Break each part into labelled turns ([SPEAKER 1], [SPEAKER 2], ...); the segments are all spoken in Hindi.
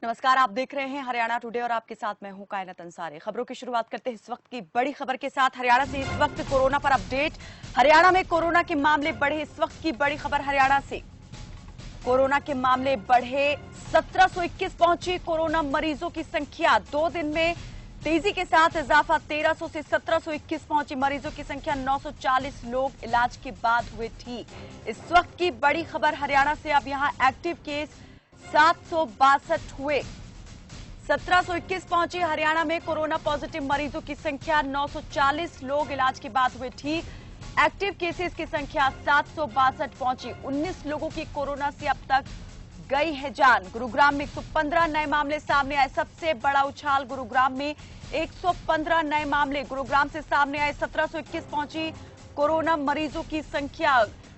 [SPEAKER 1] नमस्कार, आप देख रहे हैं हरियाणा टुडे और आपके साथ मैं हूं कायनात अंसारी। खबरों की शुरुआत करते हैं इस वक्त की बड़ी खबर के साथ। हरियाणा से इस वक्त कोरोना पर अपडेट। हरियाणा में कोरोना के मामले बढ़े, इस वक्त की बड़ी खबर हरियाणा से। कोरोना के मामले बढ़े, 1721 पहुंची कोरोना मरीजों की संख्या। 2 दिन में तेजी के साथ इजाफा, 1300 से 1721 पहुंची मरीजों की संख्या। 940 लोग इलाज के बाद हुए ठीक। इस वक्त की बड़ी खबर हरियाणा से। अब यहां एक्टिव केस 762 हुए, 1721 पहुंची हरियाणा में कोरोना पॉजिटिव मरीजों की संख्या। 940 लोग इलाज के बाद हुए ठीक। एक्टिव केसेस की संख्या 762 पहुंची। 19 लोगों की कोरोना से अब तक गई है जान। गुरुग्राम में 115 नए मामले सामने आए, सबसे बड़ा उछाल गुरुग्राम में। 115 नए मामले गुरुग्राम से सामने आए, 1721 पहुंची कोरोना मरीजों की संख्या।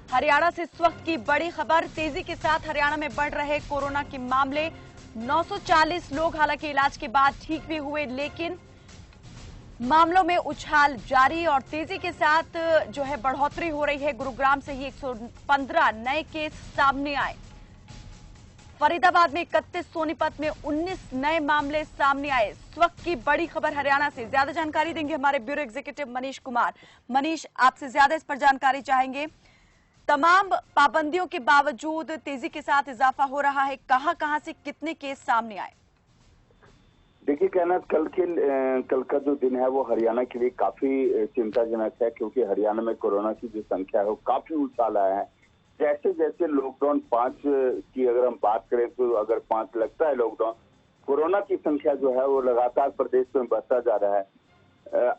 [SPEAKER 1] हरियाणा से इस वक्त की बड़ी खबर, तेजी के साथ हरियाणा में बढ़ रहे कोरोना के मामले। 940 लोग हालांकि इलाज के बाद ठीक भी हुए, लेकिन मामलों में उछाल जारी और तेजी के साथ जो है बढ़ोतरी हो रही है। गुरुग्राम से ही 115 नए केस सामने आए। फरीदाबाद में 31, सोनीपत में 19 नए मामले सामने आए। इस वक्त की बड़ी खबर हरियाणा से। ज्यादा जानकारी देंगे हमारे ब्यूरो एग्जीक्यूटिव मनीष कुमार। मनीष, आपसे ज्यादा इस पर जानकारी चाहेंगे। तमाम पाबंदियों के बावजूद तेजी के साथ इजाफा हो रहा है, कहां से कितने केस सामने आए?
[SPEAKER 2] देखिए कहना, कल का जो दिन है वो हरियाणा के लिए काफी चिंताजनक है, क्योंकि हरियाणा में कोरोना की जो संख्या है वो काफी उछाल आया है। जैसे जैसे लॉकडाउन 5 की अगर हम बात करें तो अगर 5 लगता है लॉकडाउन, कोरोना की संख्या जो है वो लगातार प्रदेश में बढ़ता जा रहा है।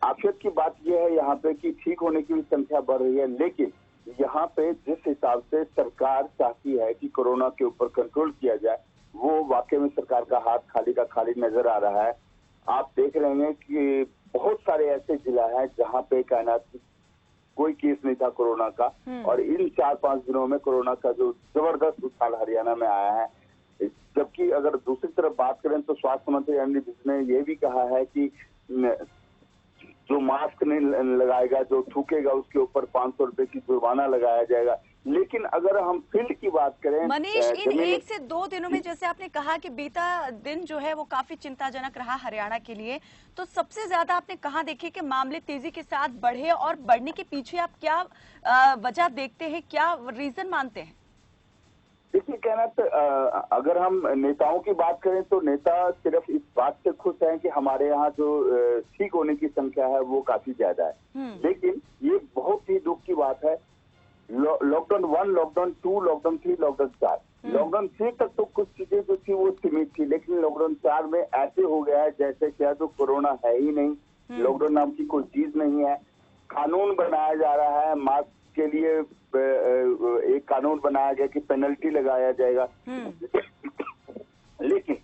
[SPEAKER 2] आफियत की बात यह है यहाँ पे कि ठीक होने की भी संख्या बढ़ रही है, लेकिन यहाँ पे जिस हिसाब से सरकार चाहती है कि कोरोना के ऊपर कंट्रोल किया जाए, वो वाकई में सरकार का हाथ खाली का खाली नजर आ रहा है। आप देख रहे हैं कि बहुत सारे ऐसे जिला हैं जहाँ पे कायनात कोई केस नहीं था कोरोना का, और इन 4-5 दिनों में कोरोना का जो जबरदस्त उछाल हरियाणा में आया है। जबकि अगर दूसरी तरफ बात करें तो स्वास्थ्य मंत्री अनिल विज ने यह भी कहा है कि जो मास्क नहीं लगाएगा, जो थूकेगा, उसके ऊपर 500 रुपए की जुर्माना लगाया जाएगा। लेकिन अगर हम फील्ड की बात करें,
[SPEAKER 1] मनीष, इन 1 से 2 दिनों में जैसे आपने कहा कि बीता दिन जो है वो काफी चिंताजनक रहा हरियाणा के लिए, तो सबसे ज्यादा आपने कहाँ देखे कि मामले तेजी के साथ बढ़े, और बढ़ने के पीछे आप क्या वजह देखते हैं, क्या रीजन मानते हैं?
[SPEAKER 2] देखिए कहना, तो अगर हम नेताओं की बात करें तो नेता सिर्फ इस बात से खुश हैं कि हमारे यहाँ जो ठीक होने की संख्या है वो काफी ज्यादा है। लेकिन ये बहुत ही दुख की बात है, lockdown 1, lockdown 2, lockdown 3, lockdown 4, lockdown 3 तक तो कुछ चीजें जो थी वो सीमित थी, लेकिन लॉकडाउन 4 में ऐसे हो गया है जैसे क्या जो कोरोना है ही नहीं, लॉकडाउन नाम की कोई चीज नहीं है। कानून बनाया जा रहा है, मास्क के लिए एक कानून बनाया गया कि पेनल्टी लगाया जाएगा। लेकिन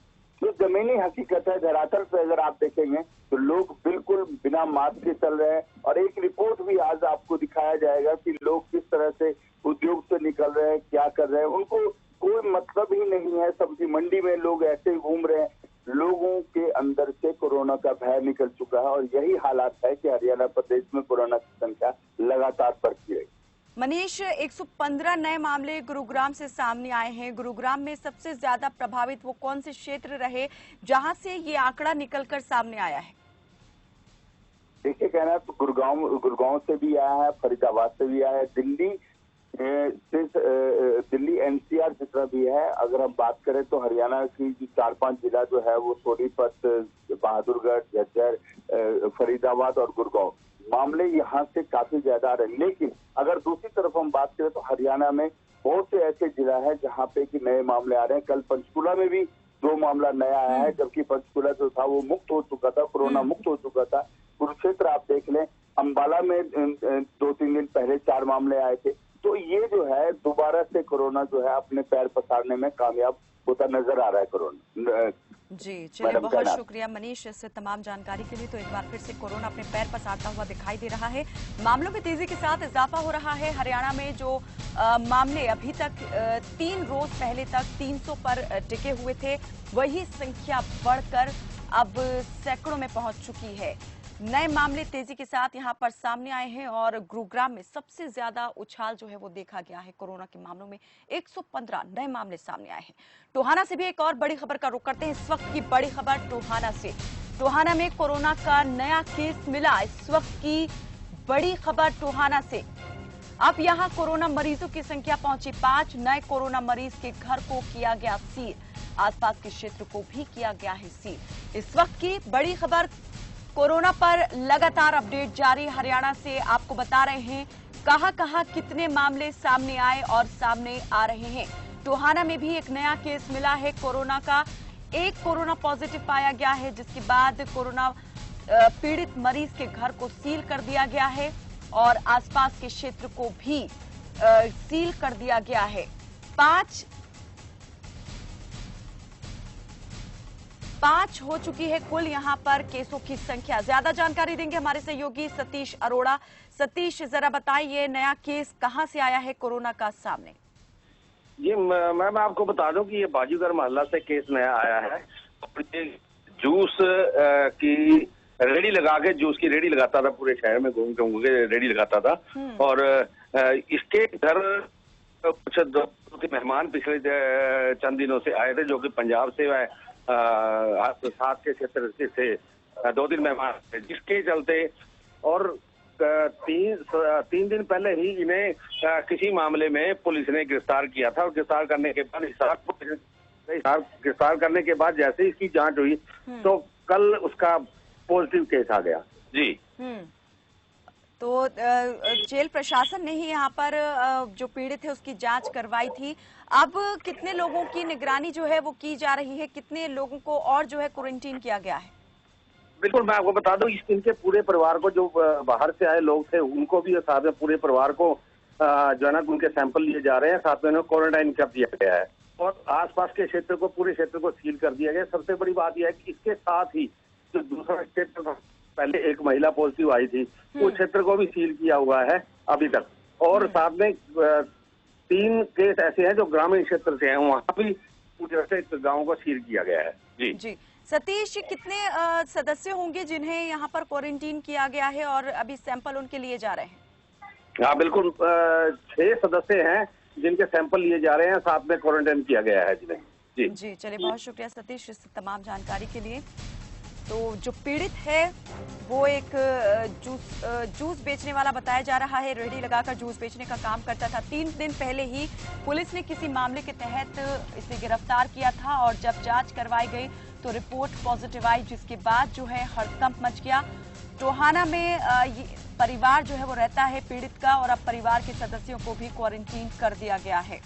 [SPEAKER 2] जो जमीनी हकीकत है, धरातल पे अगर आप देखेंगे तो लोग बिल्कुल बिना मास्क के चल रहे हैं। और एक रिपोर्ट भी आज आपको दिखाया जाएगा कि लोग किस तरह से उद्योग से निकल रहे हैं, क्या कर रहे हैं, उनको कोई मतलब ही नहीं है। सब्जी मंडी में लोग ऐसे ही घूम रहे हैं। लोगों के अंदर से कोरोना का भय निकल चुका है, और यही हालात है कि हरियाणा प्रदेश में कोरोना की संख्या लगातार बढ़ती है।
[SPEAKER 1] मनीष, 115 नए मामले गुरुग्राम से सामने आए हैं। गुरुग्राम में सबसे ज्यादा प्रभावित वो कौन से क्षेत्र रहे जहां से ये आंकड़ा निकलकर सामने आया है?
[SPEAKER 2] देखिए कहना, तो गुड़गांव से भी आया है, फरीदाबाद से भी आया है, दिल्ली NCR जितना भी है। अगर हम बात करें तो हरियाणा की 4-5 जिला जो है वो सोनीपत, बहादुरगढ़, झज्जर, फरीदाबाद और गुड़गांव, मामले यहाँ से काफी ज्यादा आ रहे हैं। लेकिन अगर दूसरी तरफ हम बात करें तो हरियाणा में बहुत से ऐसे जिला है जहाँ पे कि नए मामले आ रहे हैं। कल पंचकुला में भी 2 मामला नया आया है, जबकि पंचकुला जो था वो मुक्त हो चुका था, कोरोना मुक्त हो चुका था। कुरुक्षेत्र आप देख लें, अंबाला में 2-3 दिन पहले 4 मामले आए थे। तो ये जो है दोबारा से कोरोना जो है अपने पैर पसारने में कामयाब होता नजर आ रहा है कोरोना।
[SPEAKER 1] जी चलिए, बहुत शुक्रिया मनीष इस तमाम जानकारी के लिए। तो एक बार फिर से कोरोना अपने पैर पसारता हुआ दिखाई दे रहा है। मामलों में तेजी के साथ इजाफा हो रहा है। हरियाणा में जो मामले अभी तक 3 रोज पहले तक 300 पर टिके हुए थे, वही संख्या बढ़कर अब सैकड़ों में पहुंच चुकी है। नए मामले तेजी के साथ यहां पर सामने आए हैं और गुरुग्राम में सबसे ज्यादा उछाल जो है वो देखा गया है। कोरोना के मामलों में 115 नए मामले सामने आए हैं। टोहाना से भी एक और बड़ी खबर का रुख करते हैं। इस वक्त की बड़ी खबर टोहाना से। टोहाना में कोरोना का नया केस मिला। इस वक्त की बड़ी खबर टोहाना से। अब यहां कोरोना मरीजों की संख्या पहुंची 5। नए कोरोना मरीज के घर को किया गया सील। आसपास के क्षेत्र को भी किया गया है सील। इस वक्त की बड़ी खबर कोरोना पर लगातार अपडेट जारी। हरियाणा से आपको बता रहे हैं कहां कितने मामले सामने आए और सामने आ रहे हैं। टोहाना में भी एक नया केस मिला है कोरोना का। एक कोरोना पॉजिटिव पाया गया है, जिसके बाद कोरोना पीड़ित मरीज के घर को सील कर दिया गया है और आसपास के क्षेत्र को भी सील कर दिया गया है। 5 हो चुकी है कुल यहां पर केसों की संख्या। ज्यादा जानकारी देंगे हमारे सहयोगी सतीश अरोड़ा। सतीश, जरा बताइए नया केस कहां से आया है कोरोना का सामने?
[SPEAKER 3] जी मैम, आपको बता दूं कि ये बाजूगर मोहल्ला से केस नया आया है। ये जूस की रेडी लगा के, जूस की रेडी लगाता था, पूरे शहर में घूम के रेडी लगाता था। और इसके घर कुछ दो मेहमान पिछले चंद दिनों से आए थे, जो कि पंजाब से साथ के क्षेत्र से थे। 2 दिन मेहमान थे, जिसके चलते और 3 दिन पहले ही इन्हें किसी मामले में पुलिस ने गिरफ्तार किया था। और गिरफ्तार करने के बाद जैसे इसकी जांच हुई तो कल उसका पॉजिटिव केस आ गया। जी।
[SPEAKER 1] तो जेल प्रशासन ने ही यहाँ पर जो पीड़ित है उसकी जांच करवाई थी। अब कितने लोगों की निगरानी जो है वो की जा रही है? कितने लोगों को और जो है क्वारंटीन किया गया है?
[SPEAKER 3] बिल्कुल, मैं आपको बता दूं, इनके पूरे परिवार को, जो बाहर से आए लोग थे उनको भी, साथ में पूरे परिवार को जो है ना उनके सैंपल लिए जा रहे हैं। साथ में क्वारंटाइन कर दिया गया है और आसपास के क्षेत्र को, पूरे क्षेत्र को सील कर दिया गया। सबसे बड़ी बात यह है कि इसके साथ ही जो दूसरा क्षेत्र था, पहले एक महिला पॉजिटिव आई थी, उस क्षेत्र को भी सील किया हुआ है अभी तक। और साथ में 3 केस ऐसे हैं जो ग्रामीण क्षेत्र से हैं, वहां भी पूरे गाँव को सील किया गया है। जी।
[SPEAKER 1] सतीश, कितने सदस्य होंगे जिन्हें यहाँ पर क्वारंटीन किया गया है और अभी सैंपल उनके लिए जा रहे हैं?
[SPEAKER 3] हाँ बिल्कुल, 6 सदस्य हैं जिनके सैंपल लिए जा रहे हैं, साथ में क्वारंटाइन किया गया है जिन्हें।
[SPEAKER 1] जी, चलिए, बहुत शुक्रिया सतीश इस तमाम जानकारी के लिए। तो जो पीड़ित है वो एक जूस बेचने वाला बताया जा रहा है। रेहड़ी लगाकर जूस बेचने का काम करता था। 3 दिन पहले ही पुलिस ने किसी मामले के तहत इसे गिरफ्तार किया था और जब जांच करवाई गई तो रिपोर्ट पॉजिटिव आई, जिसके बाद जो है हड़कंप मच गया। टोहाना में परिवार जो है वो रहता है पीड़ित का और अब परिवार के सदस्यों को भी क्वारंटीन कर दिया गया है।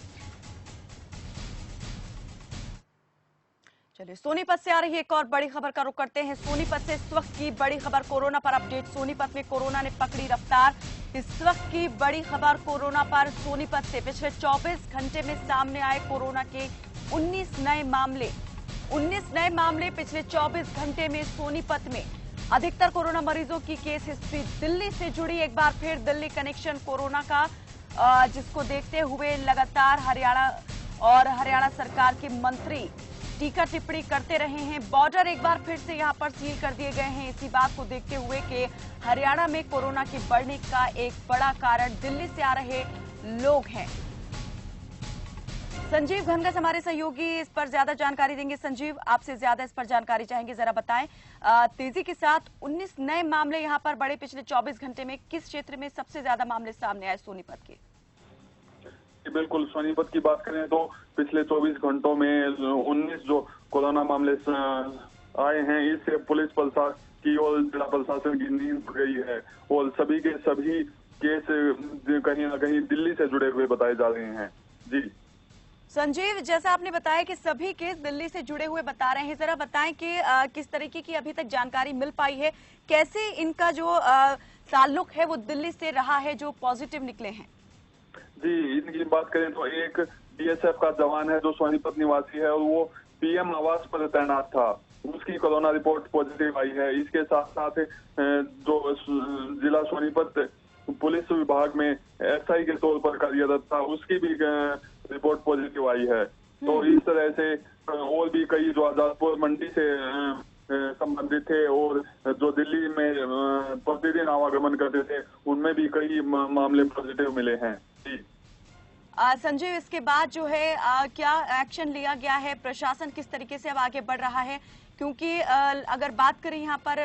[SPEAKER 1] चलिए, सोनीपत से आ रही एक और बड़ी खबर का रुख करते हैं। सोनीपत से इस वक्त की बड़ी खबर कोरोना पर अपडेट। सोनीपत में कोरोना ने पकड़ी रफ्तार। इस वक्त की बड़ी खबर कोरोना पर सोनीपत से। पिछले 24 घंटे में सामने आए कोरोना के 19 नए मामले। 19 नए मामले पिछले 24 घंटे में सोनीपत में। अधिकतर कोरोना मरीजों की केस हिस्ट्री दिल्ली से जुड़ी। एक बार फिर दिल्ली कनेक्शन कोरोना का, जिसको देखते हुए लगातार हरियाणा सरकार के मंत्री टीका टिप्पणी करते रहे हैं। बॉर्डर एक बार फिर से यहां पर सील कर दिए गए हैं। इसी बात को देखते हुए कि हरियाणा में कोरोना के बढ़ने का एक बड़ा कारण दिल्ली से आ रहे लोग हैं। संजीव घनघस हमारे सहयोगी इस पर ज्यादा जानकारी देंगे। संजीव, आपसे ज्यादा इस पर जानकारी चाहेंगे, जरा बताएं तेजी के साथ 19 नए मामले यहां पर बढ़े पिछले 24 घंटे में। किस क्षेत्र में सबसे ज्यादा मामले सामने आए सोनीपत के?
[SPEAKER 4] बिल्कुल, सोनीपत की बात करें तो पिछले 24 घंटों में 19 जो कोरोना मामले आए हैं, इससे पुलिस प्रशासन की और जिला प्रशासन की नींद उड़ गई है और सभी के सभी केस कहीं ना कहीं दिल्ली से जुड़े हुए बताए जा रहे हैं। जी
[SPEAKER 1] संजीव, जैसा आपने बताया कि सभी केस दिल्ली से जुड़े हुए बता रहे हैं, जरा बताएं कि किस तरीके की अभी तक जानकारी मिल पाई है, कैसे इनका जो ताल्लुक है वो दिल्ली से रहा है जो पॉजिटिव निकले हैं?
[SPEAKER 4] जी, इनकी बात करें तो एक बीएसएफ का जवान है जो सोनीपत निवासी है और वो पीएम आवास पर तैनात था, उसकी कोरोना रिपोर्ट पॉजिटिव आई है। इसके साथ साथ जो जिला सोनीपत पुलिस विभाग में एसआई के तौर पर कार्यरत था, उसकी भी रिपोर्ट पॉजिटिव आई है। तो इस तरह से और भी कई जो आजादपुर मंडी से संबंधित थे और जो दिल्ली में प्रतिदिन आवागमन करते थे उनमें भी कई मामले पॉजिटिव मिले हैं। जी
[SPEAKER 1] संजीव, इसके बाद जो है क्या एक्शन लिया गया है? प्रशासन किस तरीके से अब आगे बढ़ रहा है? क्योंकि अगर बात करें यहाँ पर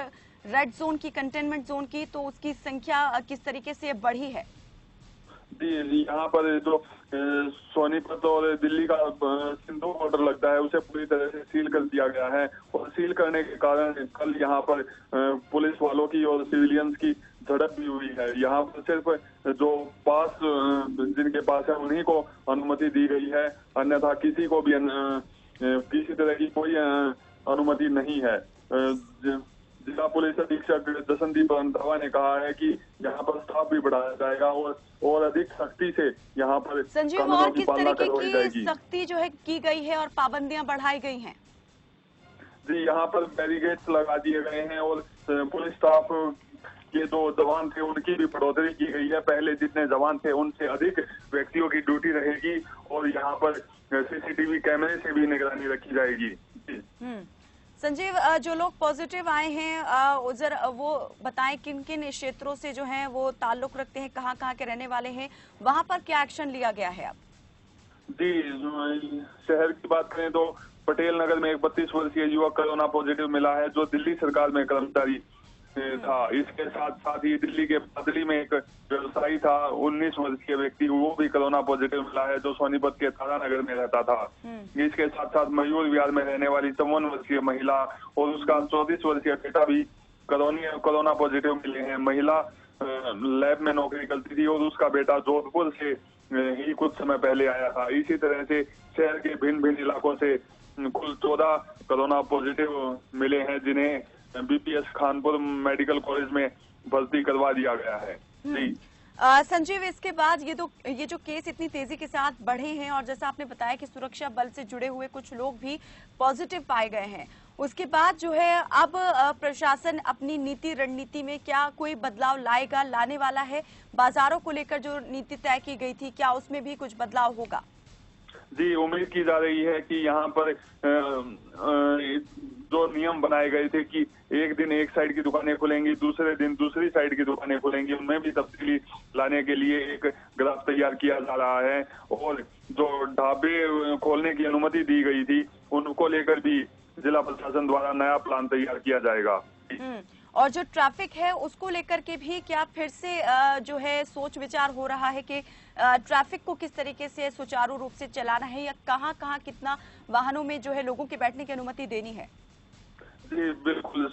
[SPEAKER 1] रेड जोन की, कंटेनमेंट जोन की, तो उसकी संख्या किस तरीके से बढ़ी है?
[SPEAKER 4] जी, यहाँ पर जो सोनीपत और दिल्ली का सिंधु बॉर्डर लगता है उसे पूरी तरह से सील कर दिया गया है और सील करने के कारण कल यहाँ पर पुलिस वालों की और सिविलियंस की झड़प भी हुई है। यहाँ पर सिर्फ जो पास जिनके पास है उन्हीं को अनुमति दी गई है, अन्यथा किसी को भी किसी तरह की कोई अनुमति नहीं है। जिला पुलिस अधीक्षक जसनदीप रंधावा ने कहा है कि यहाँ पर स्टाफ भी बढ़ाया जाएगा और अधिक सख्ती से यहाँ पर
[SPEAKER 1] संजीव, और किस तरीके की सख्ती जो है की गई है और पाबंदियां बढ़ाई गई हैं?
[SPEAKER 4] जी, यहाँ पर बैरिकेड्स लगा दिए गए हैं और पुलिस स्टाफ के जो जवान थे उनकी भी बढ़ोतरी की गई है। पहले जितने जवान थे उनसे अधिक व्यक्तियों की ड्यूटी रहेगी और यहाँ पर सीसीटीवी कैमरे से भी निगरानी रखी जाएगी। जी
[SPEAKER 1] संजीव, जो लोग पॉजिटिव आए हैं वो बताएं किन किन क्षेत्रों से जो हैं वो ताल्लुक रखते हैं, कहाँ कहाँ के रहने वाले हैं, वहां पर क्या एक्शन लिया गया है अब?
[SPEAKER 4] जी, शहर की बात करें तो पटेल नगर में एक 32 वर्षीय युवक कोरोना पॉजिटिव मिला है जो दिल्ली सरकार में कर्मचारी था। इसके साथ साथ ही दिल्ली के बदली में एक व्यवसायी था 19 वर्षीय व्यक्ति, वो भी कोरोना पॉजिटिव मिला है जो सोनीपत के तारानगर में रहता था। इसके साथ साथ मयूर विहार में रहने वाली 54 वर्षीय महिला और उसका 34 वर्षीय बेटा भी कोरोना पॉजिटिव मिले हैं। महिला लैब में नौकरी करती थी और उसका बेटा जोधपुर से ही कुछ समय पहले आया था। इसी तरह से शहर के भिन्न भिन्न इलाकों से कुल 14 कोरोना पॉजिटिव मिले हैं जिन्हें बीपीएस खानपुर मेडिकल कॉलेज में भर्ती करवा दिया गया है। जी
[SPEAKER 1] संजीव, इसके बाद ये जो केस इतनी तेजी के साथ बढ़े हैं और जैसा आपने बताया कि सुरक्षा बल से जुड़े हुए कुछ लोग भी पॉजिटिव पाए गए हैं, उसके बाद जो है अब प्रशासन अपनी नीति रणनीति में क्या कोई बदलाव लाने वाला है? बाजारों को लेकर जो नीति तय की गई थी, क्या उसमें भी कुछ बदलाव होगा?
[SPEAKER 4] जी, उम्मीद की जा रही है कि यहाँ पर जो नियम बनाए गए थे कि एक दिन एक साइड की दुकानें खुलेंगी, दूसरे दिन दूसरी साइड की दुकानें खुलेंगी, उनमें भी तब्दीली लाने के लिए एक ग्राफ तैयार किया जा रहा है और जो ढाबे खोलने की अनुमति दी गई थी उनको लेकर भी जिला प्रशासन द्वारा नया प्लान तैयार किया जाएगा।
[SPEAKER 1] और जो ट्रैफिक है उसको लेकर के भी क्या फिर से जो है सोच विचार हो रहा है कि ट्रैफिक को किस तरीके से सुचारू रूप से चलाना है या कहाँ कहाँ कितना वाहनों में जो है लोगों के बैठने की अनुमति देनी है?
[SPEAKER 4] जी बिल्कुल,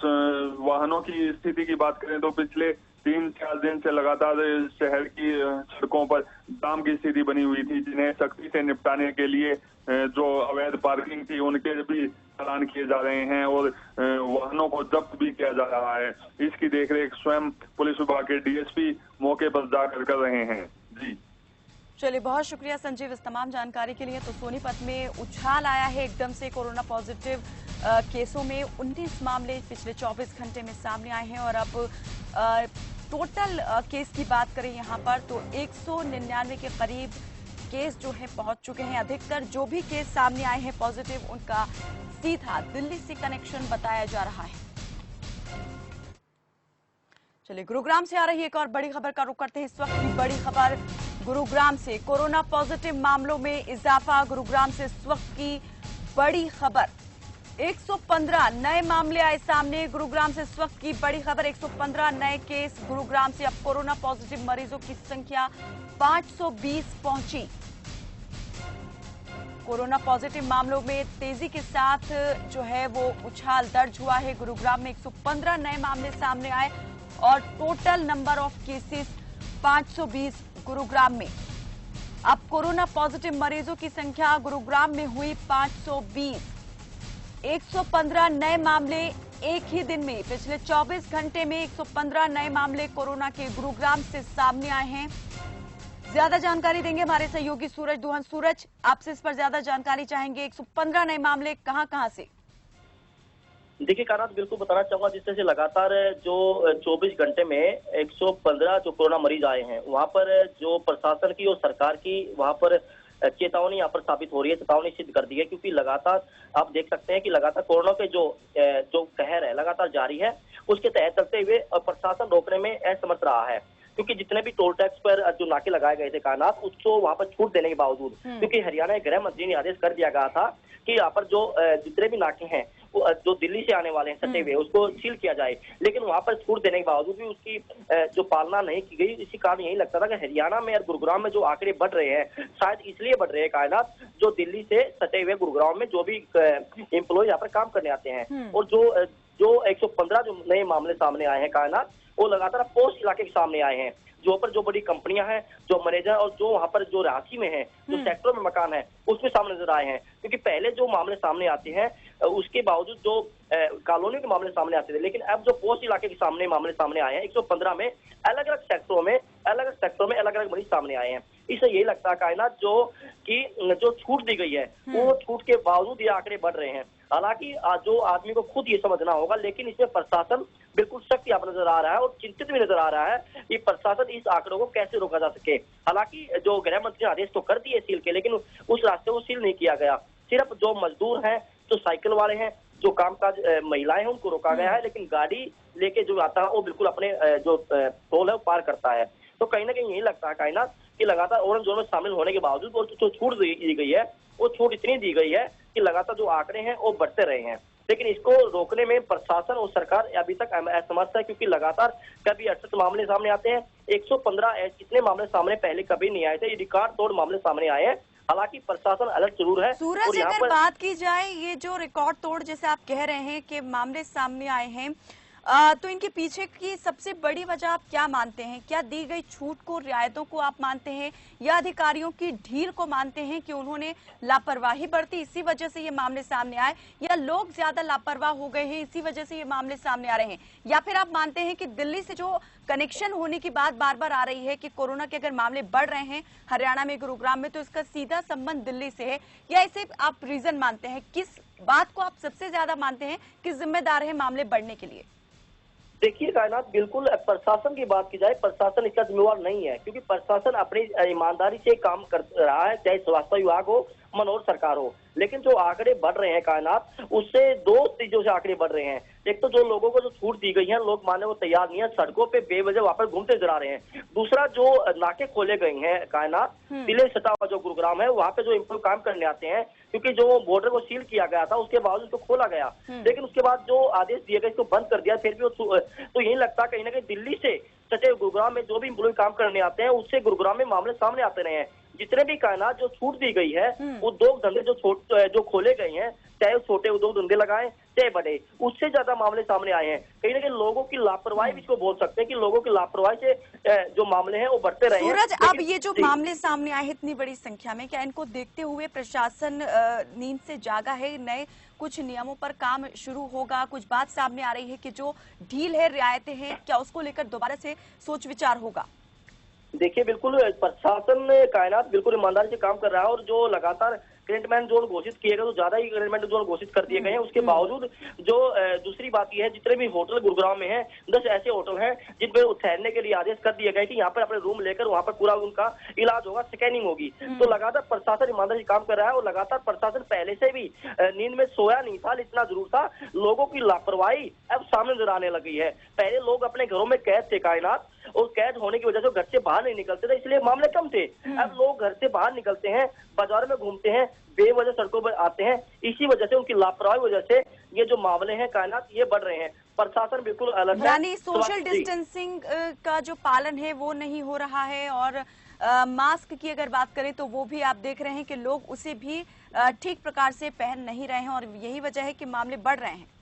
[SPEAKER 4] वाहनों की स्थिति की बात करें तो पिछले 3-4 दिन से लगातार शहर की सड़कों पर जाम की स्थिति बनी हुई थी, जिन्हें सख्ती से निपटाने के लिए जो अवैध पार्किंग थी उनके भी चालान किए जा रहे हैं और वाहनों को जब्त भी किया जा रहा है। इसकी देखरेख स्वयं पुलिस विभाग के डीएसपी मौके पर जाकर कर रहे हैं। जी
[SPEAKER 1] चलिए, बहुत शुक्रिया संजीव इस तमाम जानकारी के लिए। तो सोनीपत में उछाल आया है एकदम से कोरोना पॉजिटिव केसों में 19 मामले पिछले 24 घंटे में सामने आए हैं और अब टोटल केस की बात करें यहाँ पर तो 199 के करीब केस जो है पहुंच चुके हैं। अधिकतर जो भी केस सामने आए हैं पॉजिटिव, उनका सीधा दिल्ली से कनेक्शन बताया जा रहा है। चलिए, गुरुग्राम से आ रही एक और बड़ी खबर का रुख करते हैं। इस वक्त की बड़ी खबर गुरुग्राम से, कोरोना पॉजिटिव मामलों में इजाफा। गुरुग्राम से इस वक्त की बड़ी खबर, 115 नए मामले आए सामने। गुरुग्राम से इस वक्त की बड़ी खबर, 115 नए केस। गुरुग्राम से अब कोरोना पॉजिटिव मरीजों की संख्या 520 पहुंची। कोरोना पॉजिटिव मामलों में तेजी के साथ जो है वो उछाल दर्ज हुआ है। गुरुग्राम में 115 नए मामले सामने आए और total number of cases 520 Gurugram में। अब कोरोना पॉजिटिव मरीजों की संख्या गुरुग्राम में हुई 520। 115 नए मामले एक ही दिन में, पिछले 24 घंटे में 115 नए मामले कोरोना के गुरुग्राम से सामने आए हैं। ज्यादा जानकारी देंगे हमारे सहयोगी सूरज दुहन। सूरज, आपसे इस पर ज्यादा जानकारी चाहेंगे। 115 नए मामले कहां से?
[SPEAKER 5] देखिए कायनात, बिल्कुल बताना चाहूंगा, जिस तरह से लगातार जो 24 घंटे में 115 जो कोरोना मरीज आए हैं, वहां पर जो प्रशासन की और सरकार की वहां पर चेतावनी यहाँ पर साबित हो रही है, चेतावनी सिद्ध कर दी है, क्योंकि लगातार आप देख सकते हैं कि लगातार कोरोना के जो कहर है लगातार जारी है, उसके तहत चलते हुए प्रशासन रोकने में असमर्थ रहा है। क्योंकि जितने भी टोल टैक्स पर जो नाके लगाए गए थे कायनात, उसको वहां पर छूट देने के बावजूद, क्योंकि हरियाणा के गृह मंत्री ने आदेश कर दिया गया था कि यहाँ पर जो जितने भी नाके हैं जो दिल्ली से आने वाले हैं सटे हुए, उसको सील किया जाए, लेकिन वहां पर छूट देने के बावजूद भी उसकी जो पालना नहीं की गई। इसी कारण यही लगता था कि हरियाणा में और गुरुग्राम में जो आंकड़े बढ़ रहे हैं, शायद इसलिए बढ़ रहे हैं कायनात, जो दिल्ली से सटे हुए गुरुग्राम में जो भी एम्प्लॉय यहाँ पर काम करने आते हैं, और जो 115 जो नए मामले सामने आए हैं कायनात, वो लगातार पोस्ट इलाके के सामने आए हैं, जो बड़ी कंपनियां हैं, जो मैनेजर और जो वहां पर जो रांची में है, जो सेक्टरों में मकान है, उसमें सामने नजर आए हैं। क्योंकि पहले जो मामले सामने आते हैं उसके बावजूद जो कॉलोनी के मामले सामने आते थे, लेकिन अब जो पोस्ट इलाके के सामने मामले सामने आए हैं 115 में, अलग अलग सेक्टरों में अलग अलग मरीज सामने आए हैं। इससे यही लगता है कायनात जो छूट दी गई है, वो छूट के बावजूद ये आंकड़े बढ़ रहे हैं। हालांकि जो आदमी को खुद ये समझना होगा, लेकिन इसमें प्रशासन बिल्कुल सख्त यहाँ पर नजर आ रहा है और चिंतित भी नजर आ रहा है कि प्रशासन इस आंकड़ों को कैसे रोका जा सके। हालांकि जो गृह मंत्री ने आदेश तो कर दिए सील के, लेकिन उस रास्ते को सील नहीं किया गया। सिर्फ जो मजदूर हैं, जो साइकिल वाले हैं, जो कामकाज महिलाएं हैं, उनको रोका गया है, लेकिन गाड़ी लेके जो आता है वो बिल्कुल अपने जो टोल है वो पार करता है। तो कहीं ना कहीं यही लगता है कायनात कि लगातार ऑरेंज जोन में शामिल होने के बावजूद और जो छूट दी गई है, वो छूट इतनी दी गई है कि लगातार जो आंकड़े हैं वो बढ़ते रहे हैं, लेकिन इसको रोकने में प्रशासन और सरकार अभी तक असमर्थ है। क्योंकि लगातार कभी 68 मामले सामने आते हैं, 115 इतने मामले सामने पहले कभी नहीं आए थे, ये रिकॉर्ड तोड़ मामले सामने आए हैं। हालांकि प्रशासन अलर्ट जरूर है।
[SPEAKER 1] सूरज, अगर बात की जाए ये जो रिकॉर्ड तोड़ जैसे आप कह रहे हैं कि मामले सामने आए हैं, तो इनके पीछे की सबसे बड़ी वजह आप क्या मानते हैं? क्या दी गई छूट को, रियायतों को आप मानते हैं, या अधिकारियों की ढील को मानते हैं कि उन्होंने लापरवाही बरती इसी वजह से ये मामले सामने आए, या लोग ज्यादा लापरवाह हो गए हैं इसी वजह से ये मामले सामने आ रहे हैं? या फिर आप मानते हैं कि दिल्ली से जो कनेक्शन होने की बात बार बार आ रही है कि कोरोना के अगर मामले बढ़ रहे हैं हरियाणा में, गुरुग्राम में, तो इसका सीधा संबंध दिल्ली से है, या इसे आप रीजन मानते हैं? किस बात को आप सबसे ज्यादा मानते हैं कि जिम्मेदार है मामले बढ़ने के लिए?
[SPEAKER 5] देखिए कायनात, बिल्कुल प्रशासन की बात की जाए, प्रशासन इसका जिम्मेवार नहीं है, क्योंकि प्रशासन अपनी ईमानदारी से काम कर रहा है, चाहे स्वास्थ्य विभाग हो, मनोहर सरकार हो। लेकिन जो आंकड़े बढ़ रहे हैं कायनात, उससे दो चीजों से आंकड़े बढ़ रहे हैं। एक तो जो लोगों को जो छूट दी गई है, लोग मानने को तैयार नहीं है, सड़कों पे बेवजह वहां पर घूमते नजर आ रहे हैं। दूसरा, जो नाके खोले गए हैं कायनात, दिल्ली सटा हुआ जो गुरुग्राम है, वहां पे जो एम्प्लॉय काम करने आते हैं, क्योंकि जो बॉर्डर को सील किया गया था उसके बावजूद उसको खोला गया, लेकिन उसके बाद जो आदेश दिए गए इसको बंद कर दिया, फिर भी तो यही लगता है कहीं ना कहीं दिल्ली से सटे गुरुग्राम में जो भी एम्प्लॉय काम करने आते हैं, उससे गुरुग्राम में मामले सामने आते रहे हैं। जितने भी कायनात जो छूट दी गई है, उद्योग धंधे जो खोले गए हैं, चाहे छोटे उद्योग धंधे लगाएं चाहे बड़े, उससे ज्यादा मामले सामने आए हैं। कहीं ना कहीं लोगों की लापरवाही भी इसको बोल सकते हैं कि लोगों की लापरवाही से जो मामले हैं वो बढ़ते रहे हैं।
[SPEAKER 1] सूरज, अब ये जो मामले सामने आए हैं इतनी बड़ी संख्या में, क्या इनको देखते हुए प्रशासन नींद से जागा है? नए कुछ नियमों पर काम शुरू होगा? कुछ बात सामने आ रही है कि जो ढील है, रियायतें हैं, क्या उसको लेकर दोबारा से सोच विचार होगा?
[SPEAKER 5] देखिए, बिल्कुल प्रशासन कायनात बिल्कुल ईमानदारी से काम कर रहा है, और जो लगातार कंटेनमेंट जोन घोषित किए गए, तो ज्यादा ही कंटेनमेंट जोन घोषित कर दिए गए हैं। उसके बावजूद जो दूसरी बात यह है, जितने भी होटल गुरुग्राम में हैं, 10 ऐसे होटल हैं जिनमें ठहरने के लिए आदेश कर दिए गए कि यहाँ पर अपने रूम लेकर वहाँ पर पूरा उनका इलाज होगा, स्कैनिंग होगी। तो लगातार प्रशासन ईमानदारी से काम कर रहा है, और लगातार प्रशासन पहले से भी नींद में सोया नहीं था, इतना जरूर था। लोगों की लापरवाही अब सामने नजर आने लगी है। पहले लोग अपने घरों में कैद थे कायनात, और कैद होने की वजह से घर से बाहर नहीं निकलते थे, इसलिए मामले कम थे। अब लोग घर से बाहर निकलते हैं, बाजार में घूमते हैं, बेवजह सड़कों पर आते हैं, इसी वजह से, उनकी लापरवाही वजह से ये जो मामले हैं कायनात ये बढ़ रहे हैं। प्रशासन बिल्कुल अलग है।
[SPEAKER 1] यानी सोशल डिस्टेंसिंग का जो पालन है वो नहीं हो रहा है, और मास्क की अगर बात करें तो वो भी आप देख रहे हैं कि लोग उसे भी ठीक प्रकार से पहन नहीं रहे हैं, और यही वजह है कि मामले बढ़ रहे हैं।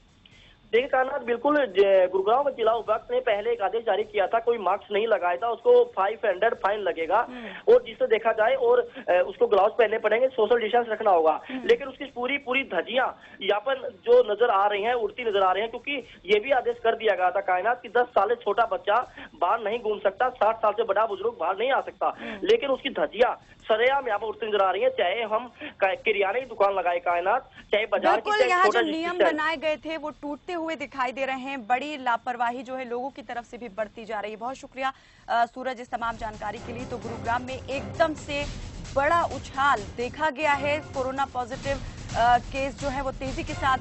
[SPEAKER 5] देखिए कायनात, बिल्कुल गुरुग्राम जिला उपायुक्त ने पहले एक आदेश जारी किया था, कोई मास्क नहीं लगाया था उसको 500 फाइन लगेगा, और जिससे देखा जाए और उसको ग्लव्स पहनने पड़ेंगे, सोशल डिस्टेंस रखना होगा। लेकिन उसकी पूरी धज्जियां यहाँ पर जो नजर आ रही हैं, उड़ती नजर आ रही हैं, क्योंकि ये भी आदेश कर दिया गया था कायनात कि 10 साल से छोटा बच्चा बाहर नहीं घूम सकता, 60 साल से बड़ा बुजुर्ग बाहर नहीं आ सकता, लेकिन उसकी धज्जियां सरेआम यहाँ पर उड़ती नजर आ रही है। चाहे हम किराने की दुकान लगाए कायनात, चाहे बाजार की,
[SPEAKER 1] यहाँ जो नियम बनाए गए थे वो टूटते हुए दिखाई दे रहे हैं। बड़ी लापरवाही जो है लोगों की तरफ से भी बढ़ती जा रही है। बहुत शुक्रिया सूरज इस तमाम जानकारी के लिए। तो गुरुग्राम में एकदम से बड़ा उछाल देखा गया है। कोरोना पॉजिटिव केस जो है वो तेजी के साथ